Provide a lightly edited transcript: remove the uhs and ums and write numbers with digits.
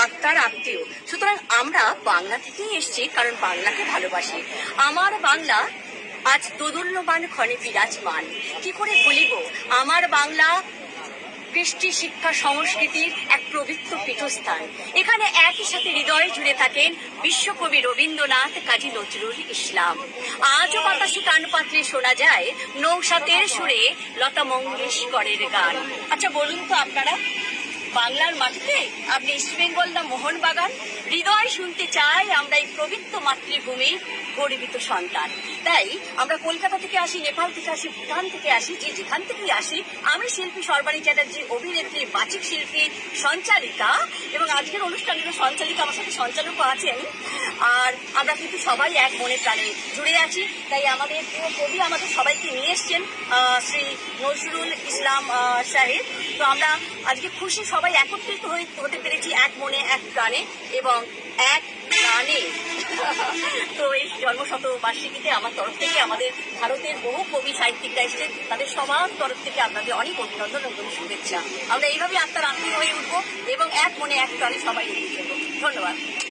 আত্মার আত্মীয়। সুতরাং আমরা বাংলা থেকেই এসেছি, কারণ বাংলাকে ভালোবাসি। আমার বাংলা আজ দোদুল্যমান ক্ষণে বিরাজমান। কি করে ভুলিব আমার বাংলা কৃষ্টি, শিক্ষা, সংস্কৃতির এক পবিত্র পীঠস্থান। এখানে একই সাথে হৃদয় জুড়ে থাকেন বিশ্বকবি রবীন্দ্রনাথ, কাজী নজরুল ইসলাম। আজও বাতাসে কান পাতলে শোনা যায় নৌসাতের সুরে লতা মঙ্গেশকরের গান। আচ্ছা বলুন তো আপনারা, বাংলার মাটিতে আপনি ইস্ট বেঙ্গল না মোহনবাগান? হৃদয় শুনতে চাই আমরা এই পবিত্র মাতৃভূমির গর্বিত সন্তান। তাই আমরা কলকাতা থেকে আসি, নেপাল থেকে আসি, ভুটান থেকে আসি, যে যেখান থেকেই আসি, আমি শিল্পী সর্বাণী চ্যাটার্জি, অভিনেত্রী, বাচিক শিল্পী, সঞ্চালিকা, এবং আজকের অনুষ্ঠানের সঞ্চালিকা আমার সাথে সঞ্চালকও আছেন। আর আমরা কিন্তু সবাই এক মনে প্রাণে জুড়ে আছি। তাই আমাদের প্রিয় কবি আমাদের সবাইকে নিয়ে এসছেন, শ্রী নজরুল ইসলাম সাহেব। তো আমরা আজকে খুশি, সবাই একত্রিত হতে পেরেছি এক মনে, এক প্রাণে এবং এক গানে। তো এই জন্মশতবার্ষিকীতে আমার তরফ থেকে আমাদের ভারতের বহু কবি সাহিত্যিকরা এসেছেন, তাদের সবার তরফ থেকে আপনাদের অনেক অভিনন্দন এবং শুভেচ্ছা। আমরা এইভাবে আত্মার আত্মীয় হয়ে উঠবো এবং এক মনে এক প্রাণে সবাই এগিয়ে চলবো। ধন্যবাদ।